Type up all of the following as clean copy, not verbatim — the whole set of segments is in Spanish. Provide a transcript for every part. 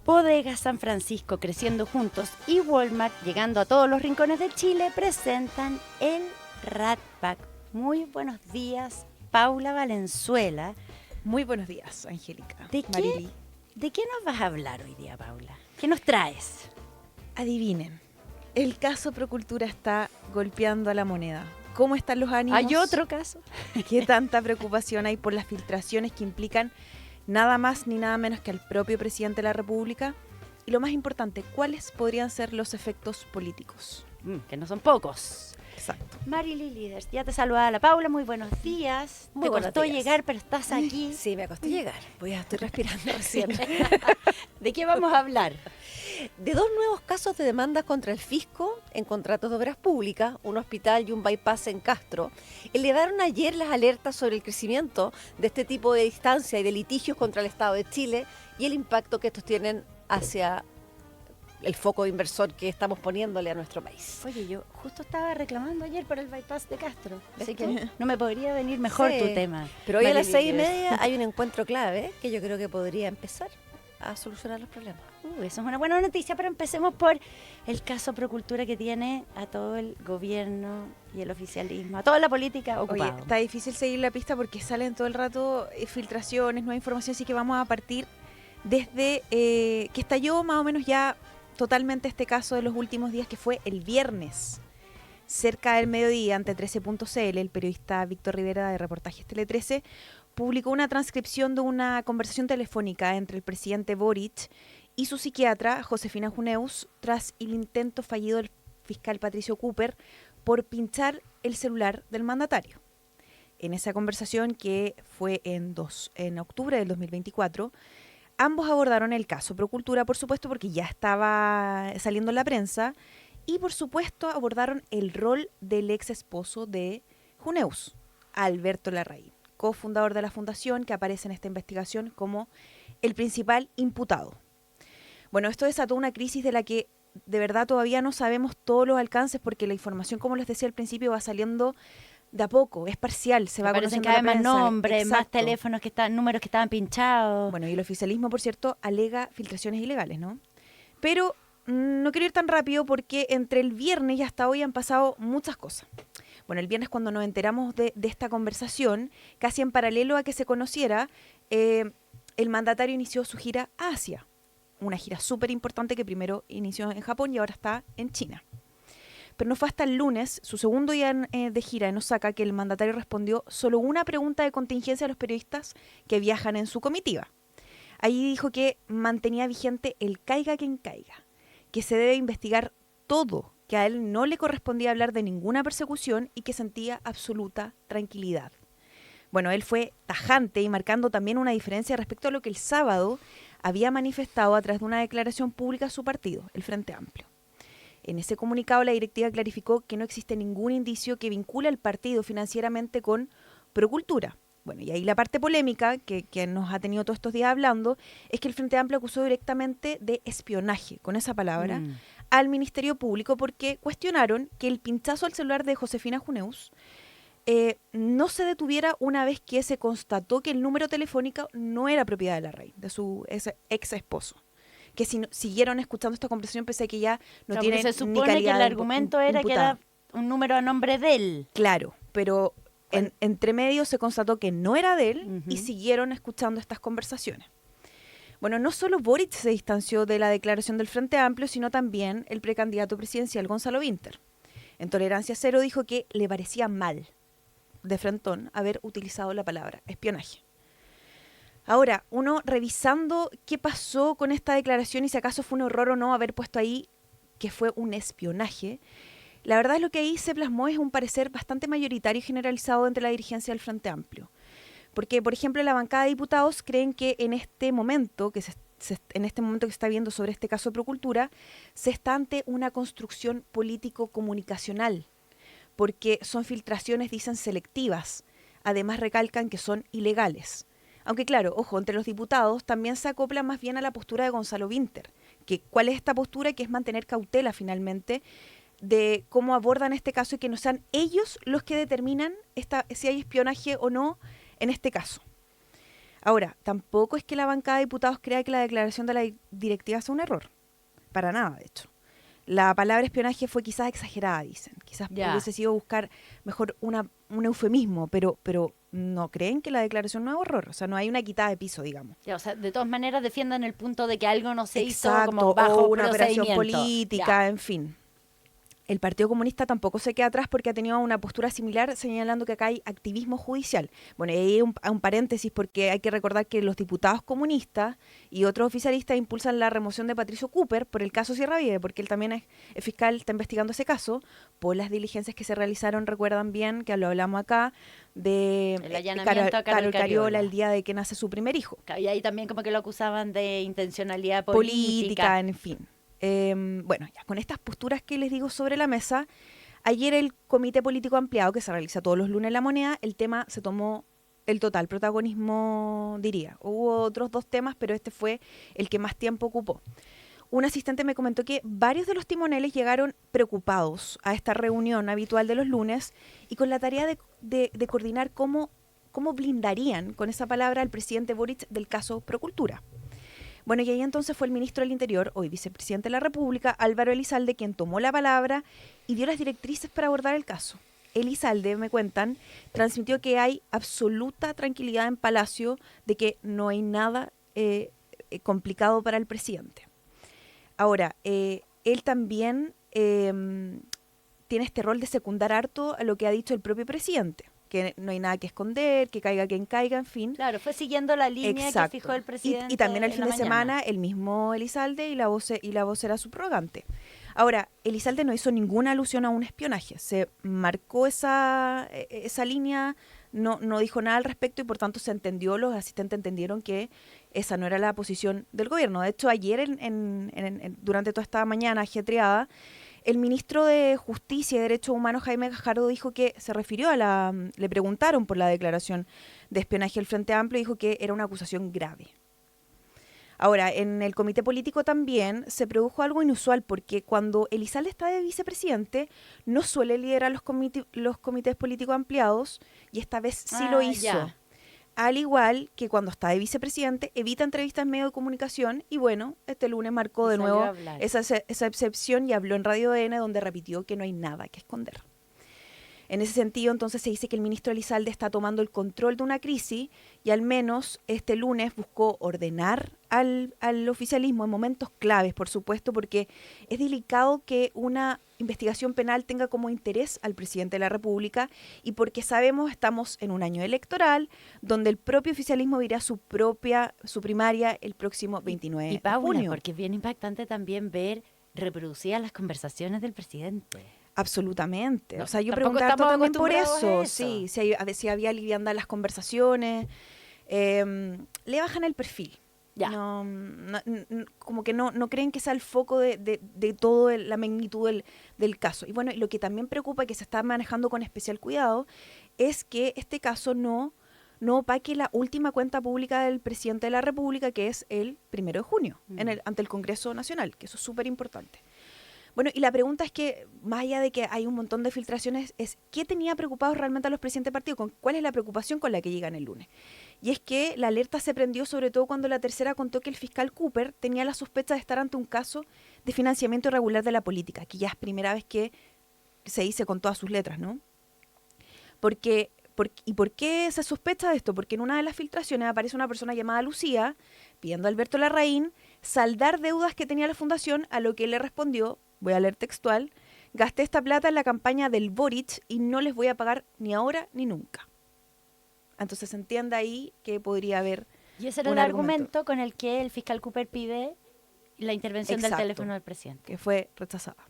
Bodegas San Francisco creciendo juntos y Walmart llegando a todos los rincones de Chile presentan el Rat Pack. Muy buenos días, Paula Valenzuela. Muy buenos días, Angélica. ¿De qué nos vas a hablar hoy día, Paula? ¿Qué nos traes? Adivinen, el caso Procultura está golpeando a la moneda. ¿Cómo están los ánimos? ¿Hay otro caso? ¿Qué tanta preocupación hay por las filtraciones que implican nada más ni nada menos que al propio presidente de la República? Y lo más importante, ¿cuáles podrían ser los efectos políticos? Que no son pocos. Exacto. Marily Líderes, ya te saludaba la Paula, muy buenos días. Muy buenos costó días. llegar, pero estás aquí. Sí, me costó llegar. Estoy respirando recién. ¿De qué vamos a hablar? De dos nuevos casos de demandas contra el fisco en contratos de obras públicas, un hospital y un bypass en Castro, elevaron ayer las alertas sobre el crecimiento de este tipo de distancia y de litigios contra el Estado de Chile y el impacto que estos tienen hacia el foco de inversor que estamos poniéndole a nuestro país. Oye, yo justo estaba reclamando ayer por el bypass de Castro, así ¿Ves que tú? no me podría venir mejor Sí, tu tema. Pero hoy a las Marily 6:30 Líderes. hay un encuentro clave que yo creo que podría empezar a solucionar los problemas. Eso es una buena noticia, pero empecemos por el caso Procultura que tiene a todo el gobierno y el oficialismo, a toda la política ocupada. Oye, está difícil seguir la pista porque salen todo el rato filtraciones, nueva información, así que vamos a partir desde que estalló más o menos ya totalmente este caso de los últimos días, que fue el viernes, cerca del mediodía, ante 13.cl, el periodista Víctor Rivera de Reportajes Tele 13 publicó una transcripción de una conversación telefónica entre el presidente Boric y su psiquiatra Josefina Juneus tras el intento fallido del fiscal Patricio Cooper por pinchar el celular del mandatario. En esa conversación, que fue en octubre del 2024, ambos abordaron el caso Procultura, por supuesto, porque ya estaba saliendo en la prensa, y por supuesto abordaron el rol del ex esposo de Juneus, Alberto Larraín, cofundador de la fundación, que aparece en esta investigación como el principal imputado. Bueno, esto desató una crisis de la que de verdad todavía no sabemos todos los alcances, porque la información, como les decía al principio, va saliendo de a poco, es parcial, se va Aparecen conociendo cada la vez más prensa. nombres, más Exacto. teléfonos números que estaban pinchados. Bueno, y el oficialismo, por cierto, alega filtraciones ilegales, ¿no? Pero no quiero ir tan rápido porque entre el viernes y hasta hoy han pasado muchas cosas. Bueno, el viernes, cuando nos enteramos de esta conversación, casi en paralelo a que se conociera, el mandatario inició su gira a Asia. Una gira súper importante que primero inició en Japón y ahora está en China. Pero no fue hasta el lunes, su segundo día de gira en Osaka, que el mandatario respondió solo una pregunta de contingencia a los periodistas que viajan en su comitiva. Allí dijo que mantenía vigente el caiga quien caiga, que se debe investigar todo, que a él no le correspondía hablar de ninguna persecución y que sentía absoluta tranquilidad. Bueno, él fue tajante y marcando también una diferencia respecto a lo que el sábado había manifestado a través de una declaración pública a su partido, el Frente Amplio. En ese comunicado, la directiva clarificó que no existe ningún indicio que vincule al partido financieramente con Procultura. Bueno, y ahí la parte polémica que nos ha tenido todos estos días hablando es que el Frente Amplio acusó directamente de espionaje, con esa palabra, al Ministerio Público, porque cuestionaron que el pinchazo al celular de Josefina Juneus no se detuviera una vez que se constató que el número telefónico no era propiedad de Larraín, de su ex esposo. Que si siguieron escuchando esta conversación, pensé que ya no tienen se ni supone calidad que el de argumento era que imputada. era un número a nombre de él. Claro, pero entre medio se constató que no era de él y Ujú. siguieron escuchando estas conversaciones. Bueno, no solo Boric se distanció de la declaración del Frente Amplio, sino también el precandidato presidencial Gonzalo Vinter. En Tolerancia Cero dijo que le parecía mal, de frentón, haber utilizado la palabra espionaje. Ahora, uno revisando qué pasó con esta declaración y si acaso fue un error o no haber puesto ahí que fue un espionaje, la verdad es lo que ahí se plasmó es un parecer bastante mayoritario y generalizado entre la dirigencia del Frente Amplio. Porque, por ejemplo, la bancada de diputados creen que en este momento que se está viendo sobre este caso de Procultura, se está ante una construcción político-comunicacional, porque son filtraciones, dicen, selectivas. Además recalcan que son ilegales. Aunque claro, ojo, entre los diputados también se acopla más bien a la postura de Gonzalo Vinter. ¿Cuál es esta postura? Que es mantener cautela finalmente de cómo abordan este caso y que no sean ellos los que determinan si hay espionaje o no en este caso. Ahora, tampoco es que la bancada de diputados crea que la declaración de la directiva sea un error. Para nada, de hecho. La palabra espionaje fue quizás exagerada, dicen. Quizás Ya. hubiese sido buscar mejor un eufemismo, pero no creen que la declaración no es horror. O sea, no hay una quitada de piso, digamos. Ya, o sea, de todas maneras defiendan el punto de que algo no se hizo Exacto, como bajo o una operación procedimiento. política, en fin. El Partido Comunista tampoco se queda atrás porque ha tenido una postura similar, señalando que acá hay activismo judicial. Bueno, y ahí hay un paréntesis porque hay que recordar que los diputados comunistas y otros oficialistas impulsan la remoción de Patricio Cooper por el caso Sierra Vive, porque él también es fiscal, está investigando ese caso, por las diligencias que se realizaron, recuerdan bien, que lo hablamos acá, de El allanamiento a Carol Carol Cariola. Cariola el día de que nace su primer hijo. Y ahí también como que lo acusaban de intencionalidad Política, política. en fin. Bueno, ya con estas posturas que les digo sobre la mesa, ayer el Comité Político Ampliado, que se realiza todos los lunes en La Moneda, el tema se tomó el total protagonismo, diría. Hubo otros 2 temas, pero este fue el que más tiempo ocupó. Un asistente me comentó que varios de los timoneles llegaron preocupados a esta reunión habitual de los lunes y con la tarea de coordinar cómo blindarían con esa palabra al presidente Boric del caso Procultura. Bueno, y ahí entonces fue el ministro del Interior, hoy vicepresidente de la República, Álvaro Elizalde, quien tomó la palabra y dio las directrices para abordar el caso. Elizalde, me cuentan, transmitió que hay absoluta tranquilidad en Palacio de que no hay nada complicado para el presidente. Ahora, él también tiene este rol de secundar harto a lo que ha dicho el propio presidente, que no hay nada que esconder, que caiga quien caiga, en fin. Claro, fue siguiendo la línea Exacto. que fijó el presidente. Y también el en fin la de mañana. semana el mismo Elizalde y la voz era subrogante. Ahora, Elizalde no hizo ninguna alusión a un espionaje, se marcó esa línea, no dijo nada al respecto y por tanto se entendió, los asistentes entendieron que esa no era la posición del gobierno. De hecho, ayer durante toda esta mañana ajetreada, el ministro de Justicia y Derechos Humanos, Jaime Gajardo, dijo que se refirió le preguntaron por la declaración de espionaje del Frente Amplio y dijo que era una acusación grave. Ahora, en el comité político también se produjo algo inusual porque cuando Elizalde está de vicepresidente no suele liderar los comités políticos ampliados y esta vez sí lo hizo. Ya. Al igual que cuando está de vicepresidente, evita entrevistas en medios de comunicación y bueno, este lunes marcó de Y salió nuevo a hablar. esa excepción y habló en Radio DN donde repitió que no hay nada que esconder. En ese sentido, entonces se dice que el ministro Elizalde está tomando el control de una crisis y al menos este lunes buscó ordenar al oficialismo en momentos claves, por supuesto, porque es delicado que una investigación penal tenga como interés al presidente de la República y porque sabemos estamos en un año electoral donde el propio oficialismo dirá su primaria el próximo 29 Y de Paula, junio. porque es bien impactante también ver reproducidas las conversaciones del presidente. Absolutamente. No, O sea, yo tampoco preguntaba estamos también por acostumbrados a eso. eso. Sí, si había liviandad en las conversaciones. Le bajan el perfil. Ya. Como que no creen que sea el foco de toda la magnitud del caso. Y bueno, lo que también preocupa, que se está manejando con especial cuidado, es que este caso no opaque la última cuenta pública del presidente de la República, que es el 1 de junio, ante el Congreso Nacional, que eso es súper importante. Bueno, y la pregunta es que, más allá de que hay un montón de filtraciones, es ¿qué tenía preocupados realmente a los presidentes de partido? ¿Cuál es la preocupación con la que llegan el lunes? Y es que la alerta se prendió sobre todo cuando la tercera contó que el fiscal Cooper tenía la sospecha de estar ante un caso de financiamiento irregular de la política, que ya es primera vez que se dice con todas sus letras, ¿no? ¿Por qué se sospecha de esto? Porque en una de las filtraciones aparece una persona llamada Lucía pidiendo a Alberto Larraín saldar deudas que tenía la fundación, a lo que él le respondió, voy a leer textual: gasté esta plata en la campaña del Boric y no les voy a pagar ni ahora ni nunca. Entonces se entiende ahí que podría haber Y ese era un el argumento. argumento con el que el fiscal Cooper pide la intervención Exacto. del teléfono del presidente. que fue rechazada.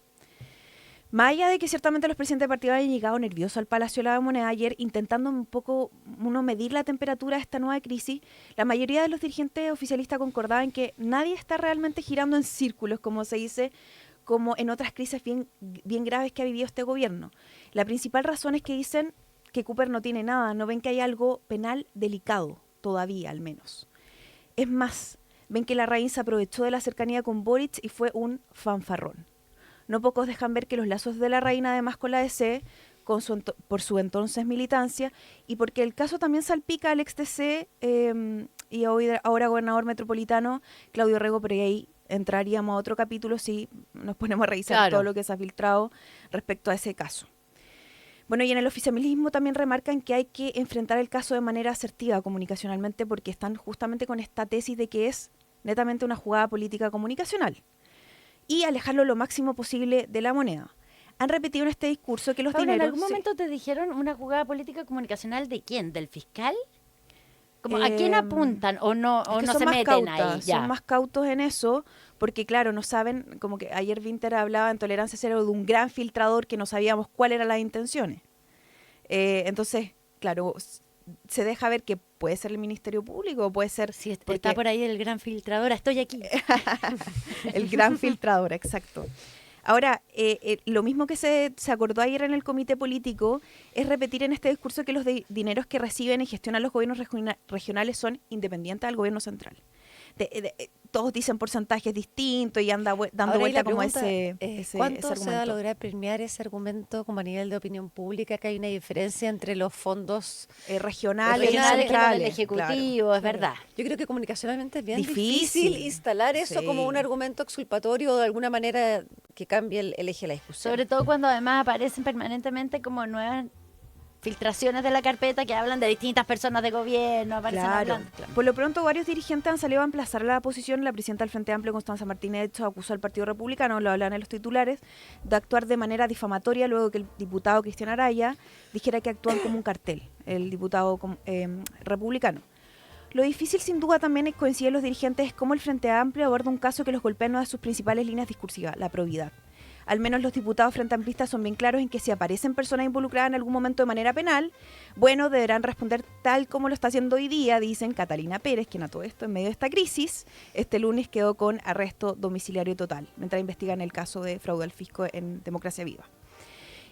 Más allá de que ciertamente los presidentes de partido hayan llegado nerviosos al Palacio de la Moneda ayer, intentando un poco medir la temperatura de esta nueva crisis, la mayoría de los dirigentes oficialistas concordaban que nadie está realmente girando en círculos, como se dice, como en otras crisis bien graves que ha vivido este gobierno. La principal razón es que dicen que Cooper no tiene nada, no ven que hay algo penal delicado, todavía al menos. Es más, ven que Larraín se aprovechó de la cercanía con Boric y fue un fanfarrón. No pocos dejan ver que los lazos de Larraín, además con la DC, por su entonces militancia, y porque el caso también salpica al ex DC y ahora gobernador metropolitano, Claudio Rego, pero ahí entraríamos a otro capítulo si nos ponemos a revisar Claro. todo lo que se ha filtrado respecto a ese caso. Bueno, y en el oficialismo también remarcan que hay que enfrentar el caso de manera asertiva comunicacionalmente porque están justamente con esta tesis de que es netamente una jugada política comunicacional y alejarlo lo máximo posible de la moneda. Han repetido en este discurso que los Paula, dineros... ¿en algún sí. momento te dijeron una jugada política comunicacional de quién? ¿Del fiscal? Como, ¿a quién Eh, apuntan o no, Es o que no son se más meten cautas, ahí? Ya. son más cautos en eso, porque claro, no saben, como que ayer Winter hablaba en Tolerancia Cero de un gran filtrador que no sabíamos cuáles eran las intenciones. Entonces, claro, se deja ver que puede ser el Ministerio Público, puede ser Si porque está por ahí el gran filtrador, estoy aquí. el gran filtrador, exacto. Ahora, lo mismo que se acordó ayer en el comité político es repetir en este discurso que los dineros que reciben y gestionan los gobiernos regionales son independientes del gobierno central. Todos dicen porcentajes distintos y anda dando Ahora, y vuelta la como pregunta ese ¿cuánto se va a argumento. lograr premiar ese argumento como a nivel de opinión pública, que hay una diferencia entre los fondos? Regionales, Regionales con el centrales, Ejecutivo, claro. es verdad. Yo creo que comunicacionalmente es bien Difícil. difícil instalar eso Sí. como un argumento exculpatorio o de alguna manera que cambie el eje de la discusión. Sobre todo cuando además aparecen permanentemente como nuevas filtraciones de la carpeta que hablan de distintas personas de gobierno, aparecen Claro. hablando. Claro. Por lo pronto, varios dirigentes han salido a emplazar la posición. La presidenta del Frente Amplio, Constanza Martínez, de hecho, acusó al Partido Republicano, lo hablan en los titulares, de actuar de manera difamatoria luego que el diputado Cristian Araya dijera que actúan como un cartel, el diputado republicano. Lo difícil, sin duda, también es coincidir los dirigentes es cómo el Frente Amplio aborda un caso que los golpea en una de sus principales líneas discursivas, la probidad. Al menos los diputados frente amplistas son bien claros en que si aparecen personas involucradas en algún momento de manera penal, bueno, deberán responder tal como lo está haciendo hoy día, dicen Catalina Pérez, quien a todo esto, en medio de esta crisis, este lunes quedó con arresto domiciliario total, mientras investigan el caso de fraude al fisco en Democracia Viva.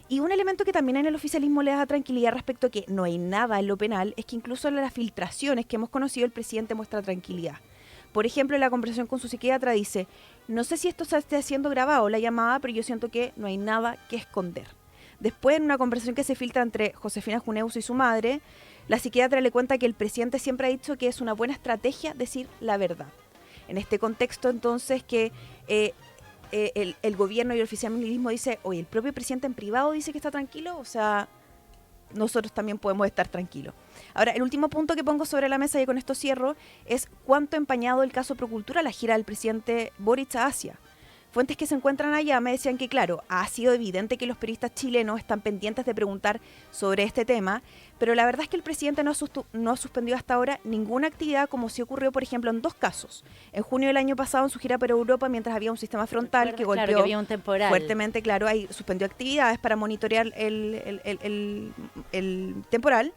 Y un elemento que también en el oficialismo le da tranquilidad respecto a que no hay nada en lo penal es que incluso en las filtraciones que hemos conocido el presidente muestra tranquilidad. Por ejemplo, en la conversación con su psiquiatra dice, no sé si esto se esté haciendo grabado la llamada, pero yo siento que no hay nada que esconder. Después, en una conversación que se filtra entre Josefina Juneus y su madre, la psiquiatra le cuenta que el presidente siempre ha dicho que es una buena estrategia decir la verdad. En este contexto, entonces, que el gobierno y el oficialismo dice, oye, el propio presidente en privado dice que está tranquilo, o sea, nosotros también podemos estar tranquilos. Ahora, el último punto que pongo sobre la mesa y con esto cierro es cuánto ha empañado el caso Procultura la gira del presidente Boric a Asia. Fuentes que se encuentran allá me decían que, claro, ha sido evidente que los periodistas chilenos están pendientes de preguntar sobre este tema, pero la verdad es que el presidente no ha suspendido hasta ahora ninguna actividad, como sí ocurrió, por ejemplo, en dos casos. En junio del año pasado, en su gira por Europa, mientras había un sistema frontal que golpeó Claro, que había un temporal. fuertemente, claro, ahí suspendió actividades para monitorear el temporal.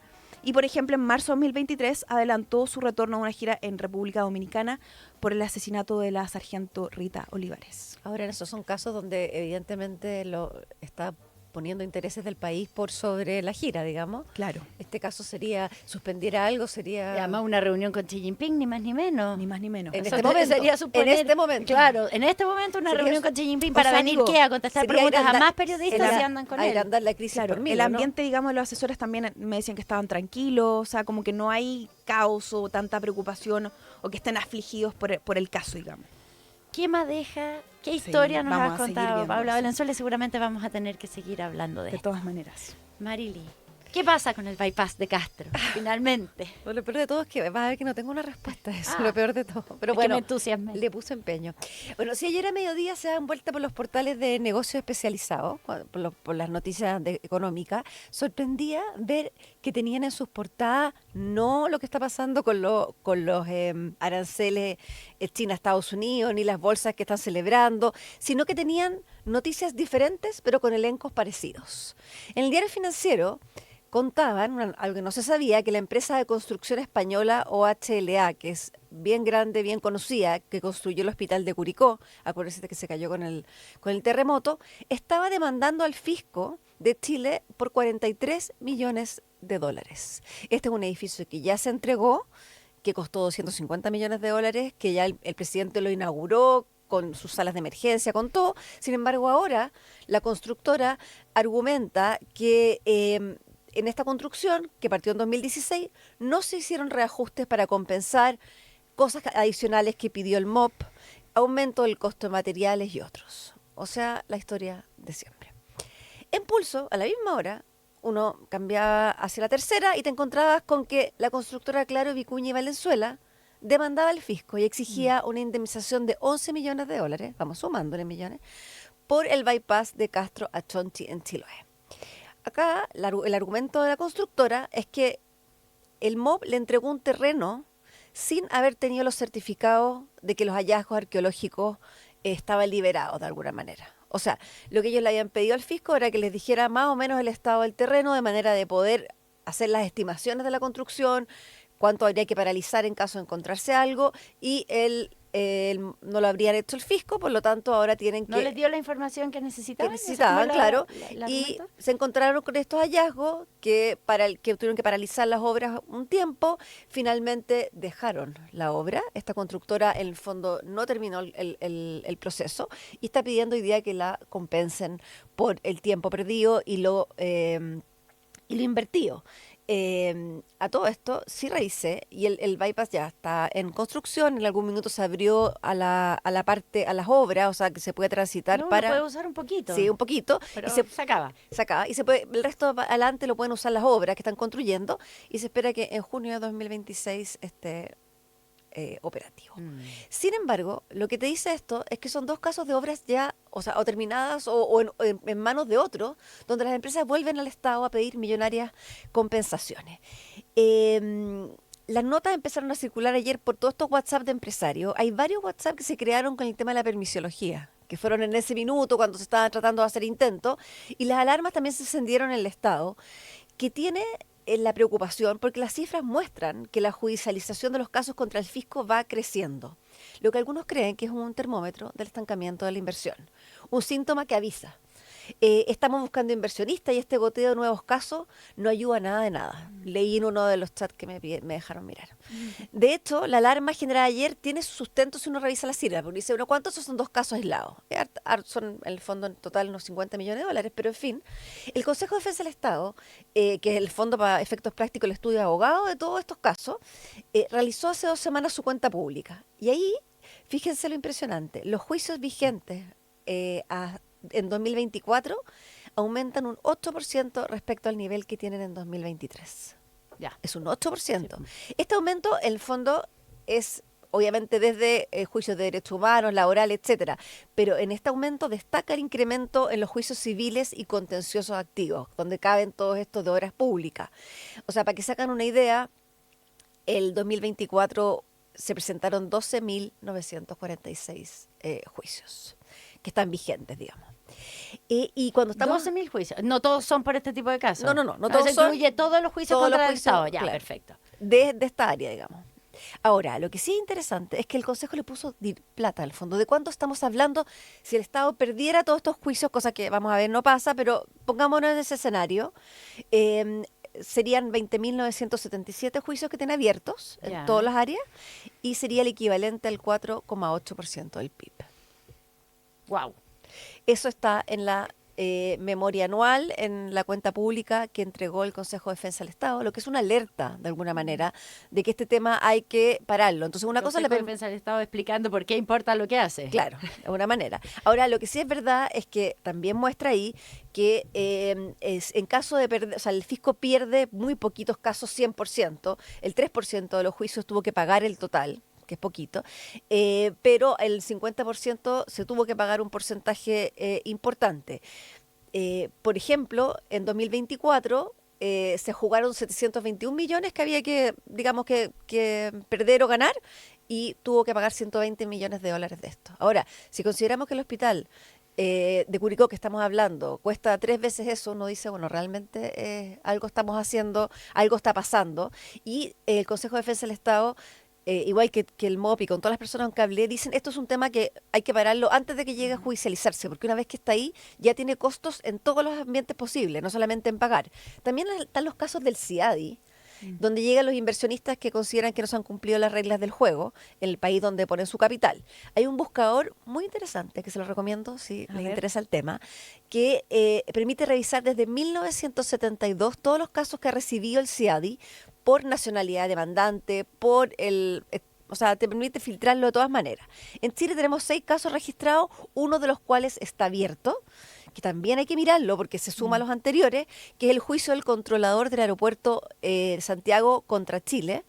Y, por ejemplo, en marzo de 2023 adelantó su retorno a una gira en República Dominicana por el asesinato de la sargento Rita Olivares. Ahora, esos son casos donde evidentemente lo está poniendo intereses del país por sobre la gira, digamos. Claro. Este caso sería, suspendiera algo, Y sería... además una reunión con Xi Jinping, ni más ni menos. Ni más ni menos. En Eso este momento, sería suponer- en este momento. Claro, en este momento una Sería reunión su- con Xi Jinping o para sea, venir digo, ¿qué? A contestar sería preguntas ir a a andar- más periodistas el- si andan con a ir él. a andar la crisis Claro, por mí, el ¿no? ambiente, digamos, de los asesores también me decían que estaban tranquilos, o sea, como que no hay caos o tanta preocupación o que estén afligidos por el caso, digamos. ¿Qué más deja? ¿Qué Sí, historia nos vamos has a seguir contado, viendo Paula eso. Valenzuela? Y seguramente vamos a tener que seguir hablando de De esto. todas maneras. Marily, ¿qué pasa con el bypass de Castro, finalmente? Bueno, lo peor de todo es que vas a ver que no tengo una respuesta a eso, Ah. lo peor de todo. Pero Es que bueno, me entusiasmé. le puse empeño. Bueno, si ayer a mediodía se dan vuelta por los portales de negocios especializados, por las noticias económicas, sorprendía ver que tenían en sus portadas no lo que está pasando con los aranceles China-Estados Unidos, ni las bolsas que están celebrando, sino que tenían noticias diferentes, pero con elencos parecidos. En el diario financiero contaban, algo que no se sabía, que la empresa de construcción española OHLA, que es bien grande, bien conocida, que construyó el hospital de Curicó, acuérdense que se cayó con el terremoto, estaba demandando al fisco de Chile por 43 millones de dólares. Este es un edificio que ya se entregó, que costó 250 millones de dólares, que ya el presidente lo inauguró con sus salas de emergencia, con todo. Sin embargo, ahora la constructora argumenta que en esta construcción, que partió en 2016, no se hicieron reajustes para compensar cosas adicionales que pidió el MOP, aumento del costo de materiales y otros. O sea, la historia de siempre. En Pulso, a la misma hora, uno cambiaba hacia la tercera y te encontrabas con que la constructora Claro, Vicuña y Valenzuela demandaba al fisco y exigía una indemnización de 11 millones de dólares, vamos sumándole millones, por el bypass de Castro a Chonchi en Chiloé. Acá el argumento de la constructora es que el MOB le entregó un terreno sin haber tenido los certificados de que los hallazgos arqueológicos estaban liberados de alguna manera. O sea, lo que ellos le habían pedido al fisco era que les dijera más o menos el estado del terreno de manera de poder hacer las estimaciones de la construcción, cuánto habría que paralizar en caso de encontrarse algo, y no lo habrían hecho el fisco, por lo tanto ahora tienen que... ¿No les dio la información que necesitaban? Que necesitaban, claro, y argumento? se encontraron con estos hallazgos que tuvieron que paralizar las obras un tiempo. Finalmente dejaron la obra. Esta constructora en el fondo no terminó el proceso y está pidiendo hoy día que la compensen por el tiempo perdido y lo invertido. A todo esto sí revisé y el bypass ya está en construcción. En algún minuto se abrió a la parte, a las obras, o sea que se puede transitar No, para... puede usar un poquito. Sí, un poquito. Pero Y se acaba. acaba. Y el resto adelante lo pueden usar las obras que están construyendo y se espera que en junio de 2026 esté operativo. Sin embargo, lo que te dice esto es que son dos casos de obras ya, o sea, o terminadas o en manos de otros, donde las empresas vuelven al Estado a pedir millonarias compensaciones. Las notas empezaron a circular ayer por todos estos WhatsApp de empresarios. Hay varios WhatsApp que se crearon con el tema de la permisología, que fueron en ese minuto cuando se estaban tratando de hacer intentos, y las alarmas también se encendieron en el Estado, que tiene la preocupación porque las cifras muestran que la judicialización de los casos contra el fisco va creciendo, lo que algunos creen que es un termómetro del estancamiento de la inversión, un síntoma que avisa. Estamos buscando inversionistas y este goteo de nuevos casos no ayuda a nada de nada. Leí en uno de los chats que me dejaron mirar. De hecho, la alarma generada ayer tiene su sustento si uno revisa las cifras, porque dice, bueno, ¿cuántos son dos casos aislados? Son en el fondo en total unos 50 millones de dólares, pero en fin, el Consejo de Defensa del Estado, que es el fondo para efectos prácticos, el estudio de abogados de todos estos casos, realizó hace 2 semanas su cuenta pública. Y ahí, fíjense lo impresionante, los juicios vigentes en 2024 aumentan un 8% respecto al nivel que tienen en 2023. Ya. Es un 8%. Sí. Este aumento, en el fondo, es obviamente desde juicios de derechos humanos, laborales, etcétera. Pero en este aumento destaca el incremento en los juicios civiles y contenciosos activos, donde caben todos estos de obras públicas. O sea, para que se hagan una idea, el 2024 se presentaron 12.946 juicios que están vigentes, digamos. Y cuando estamos... 12.000 juicios. No todos son por este tipo de casos. No Todos todos son... incluye todos los juicios todos los contra el juicios, Estado. Ya, claro. perfecto. de esta área, digamos. Ahora, lo que sí es interesante es que el Consejo le puso plata al fondo. ¿De cuánto estamos hablando si el Estado perdiera todos estos juicios? Cosa que, vamos a ver, no pasa, pero pongámonos en ese escenario. Serían 20.977 juicios que tiene abiertos en Ya. todas las áreas y sería el equivalente al 4,8% del PIB. Wow. Eso está en la memoria anual, en la cuenta pública que entregó el Consejo de Defensa del Estado, lo que es una alerta, de alguna manera, de que este tema hay que pararlo. Entonces, una cosa... Defensa del Estado explicando por qué importa lo que hace. Claro, de alguna manera. Ahora, lo que sí es verdad es que también muestra ahí que en caso de perder, o sea, el fisco pierde muy poquitos casos, 100%, el 3% de los juicios tuvo que pagar el total, que es poquito, pero el 50% se tuvo que pagar un porcentaje importante. Por ejemplo, en 2024 se jugaron 721 millones que había que, digamos, que perder o ganar, y tuvo que pagar 120 millones de dólares de esto. Ahora, si consideramos que el hospital de Curicó que estamos hablando cuesta 3 veces eso, uno dice, bueno, realmente algo estamos haciendo, algo está pasando, y el Consejo de Defensa del Estado, igual que el MOP y con todas las personas que hablé, dicen esto es un tema que hay que pararlo antes de que llegue a judicializarse, porque una vez que está ahí ya tiene costos en todos los ambientes posibles, no solamente en pagar. También están los casos del CIADI, donde llegan los inversionistas que consideran que no se han cumplido las reglas del juego en el país donde ponen su capital. Hay un buscador muy interesante que se lo recomiendo si les interesa el tema, que permite revisar desde 1972 todos los casos que ha recibido el CIADI por nacionalidad demandante, o sea, te permite filtrarlo de todas maneras. En Chile tenemos 6 casos registrados, uno de los cuales está abierto, que también hay que mirarlo porque se suma a los anteriores, que es el juicio del controlador del aeropuerto de Santiago contra Chile,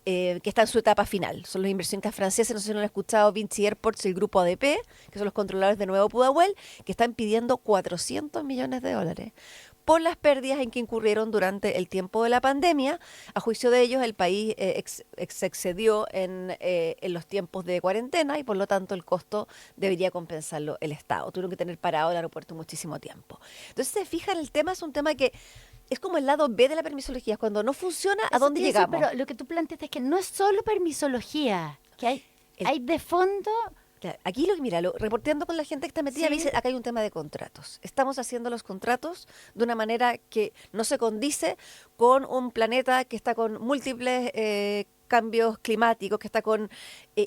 que está en su etapa final. Son los inversionistas franceses, no sé si no lo han escuchado, Vinci Airports y el grupo ADP, que son los controladores de Nuevo Pudahuel, que están pidiendo $400 millones por las pérdidas en que incurrieron durante el tiempo de la pandemia. A juicio de ellos, el país se excedió en los tiempos de cuarentena y por lo tanto el costo debería compensarlo el Estado. Tuvieron que tener parado el aeropuerto muchísimo tiempo. Entonces, se fijan, el tema es un tema que es como el lado B de la permisología. Cuando no funciona, ¿a dónde llegamos? Pero lo que tú planteas es que no es solo permisología, que hay de fondo... Claro, aquí reporteando con la gente que está metida, me dice, acá hay un tema de contratos. Estamos haciendo los contratos de una manera que no se condice con un planeta que está con múltiples cambios climáticos, que está con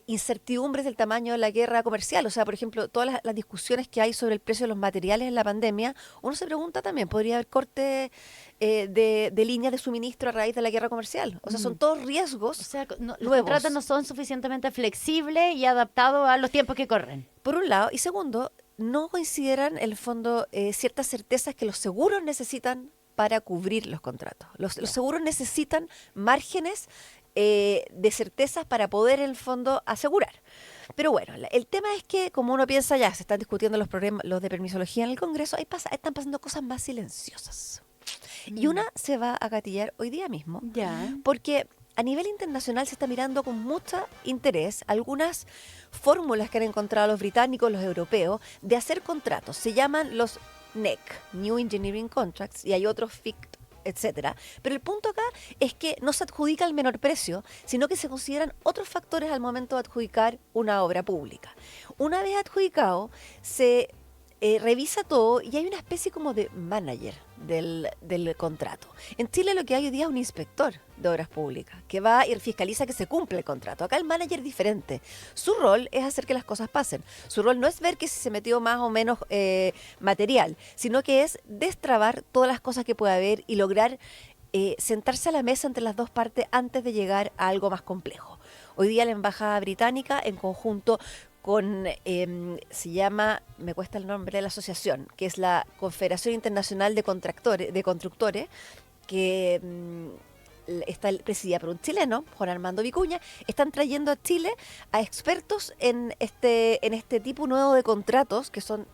incertidumbres del tamaño de la guerra comercial. O sea, por ejemplo, todas las discusiones que hay sobre el precio de los materiales en la pandemia, uno se pregunta también, ¿podría haber corte de líneas de suministro a raíz de la guerra comercial? O sea, son todos riesgos los nuevos. contratos no son suficientemente flexibles y adaptados a los tiempos que corren. Por un lado. Y segundo, no consideran, en el fondo, ciertas certezas que los seguros necesitan para cubrir los contratos. Los seguros necesitan márgenes de certezas para poder, en el fondo, asegurar. Pero bueno, el tema es que, como uno piensa, ya se están discutiendo los de permisología en el Congreso, están pasando cosas más silenciosas. Y una se va a gatillar hoy día mismo, porque a nivel internacional se está mirando con mucho interés algunas fórmulas que han encontrado los británicos, los europeos, de hacer contratos. Se llaman los NEC, New Engineering Contracts, y hay otros FICT, etcétera. Pero el punto acá es que no se adjudica el menor precio, sino que se consideran otros factores al momento de adjudicar una obra pública. Una vez adjudicado, se revisa todo y hay una especie como de manager del contrato. En Chile lo que hay hoy día es un inspector de obras públicas que va y fiscaliza que se cumple el contrato. Acá el manager es diferente. Su rol es hacer que las cosas pasen. Su rol no es ver que si se metió más o menos material, sino que es destrabar todas las cosas que puede haber y lograr sentarse a la mesa entre las dos partes antes de llegar a algo más complejo. Hoy día la Embajada Británica, en conjunto con, se llama, me cuesta el nombre de la asociación, que es la Confederación Internacional de Constructores, que está presidida por un chileno, Juan Armando Vicuña, están trayendo a Chile a expertos en este tipo nuevo de contratos, que son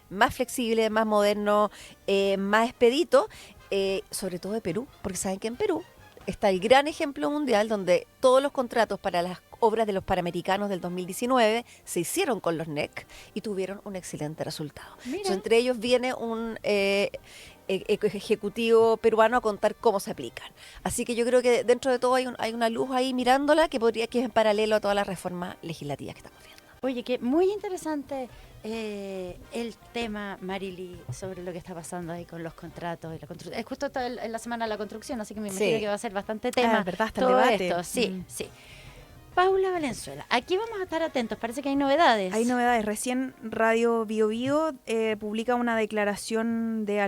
más flexibles, más modernos, más expeditos, sobre todo de Perú, porque saben que en Perú está el gran ejemplo mundial donde todos los contratos para las obras de los Panamericanos del 2019 se hicieron con los NEC y tuvieron un excelente resultado. Entonces, entre ellos viene un ejecutivo peruano a contar cómo se aplican. Así que yo creo que dentro de todo hay una luz ahí mirándola que es en paralelo a todas las reformas legislativas que estamos viendo. Oye, que muy interesante el tema, Marily, sobre lo que está pasando ahí con los contratos y la construcción. Es justo en la semana de la construcción, así que me imagino que va a ser bastante tema. ¿Verdad? Hasta todo el debate. Esto. Sí, sí. Paula Valenzuela, aquí vamos a estar atentos, parece que hay novedades. Hay novedades. Recién Radio Bio Bio publica una declaración de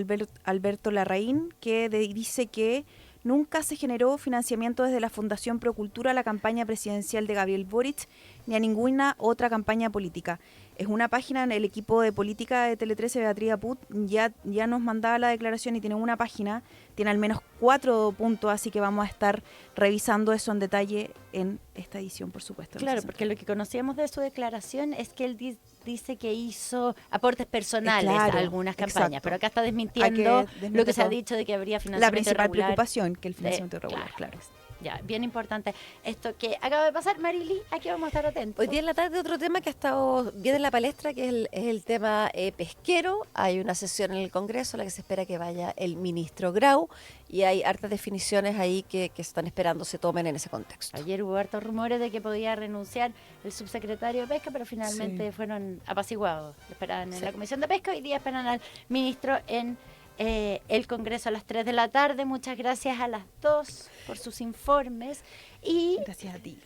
Alberto Larraín que dice que nunca se generó financiamiento desde la Fundación Procultura a la campaña presidencial de Gabriel Boric ni a ninguna otra campaña política. Es una página, en el equipo de política de Tele 13, Beatriz Aput, ya nos mandaba la declaración y tiene una página, tiene al menos 4 puntos, así que vamos a estar revisando eso en detalle en esta edición, por supuesto. Claro, porque lo que conocíamos de su declaración es que él dice que hizo aportes personales a algunas campañas, exacto. pero acá está desmintiendo lo que se ha dicho de que habría financiamiento la principal irregular. Preocupación, que el financiamiento irregular, claro. Ya, bien importante. Esto que acaba de pasar, Marily, aquí vamos a estar atentos. Hoy día en la tarde otro tema que ha estado bien en la palestra, que es el tema pesquero. Hay una sesión en el Congreso a la que se espera que vaya el ministro Grau y hay hartas definiciones ahí que se están esperando se tomen en ese contexto. Ayer hubo hartos rumores de que podía renunciar el subsecretario de Pesca, pero finalmente fueron apaciguados. Lo esperaban en la Comisión de Pesca y hoy día esperan al ministro en el Congreso a las 3 de la tarde. Muchas gracias a las dos por sus informes. Y Gracias a ti.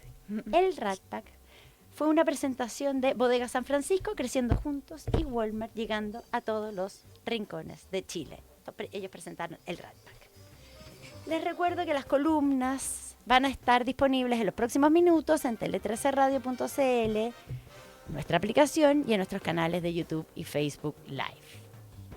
el Rat Pack fue una presentación de Bodega San Francisco, Creciendo Juntos, y Walmart, llegando a todos los rincones de Chile. Ellos presentaron el Rat Pack. Les recuerdo que las columnas van a estar disponibles en los próximos minutos en tele13radio.cl, nuestra aplicación y en nuestros canales de YouTube y Facebook Live.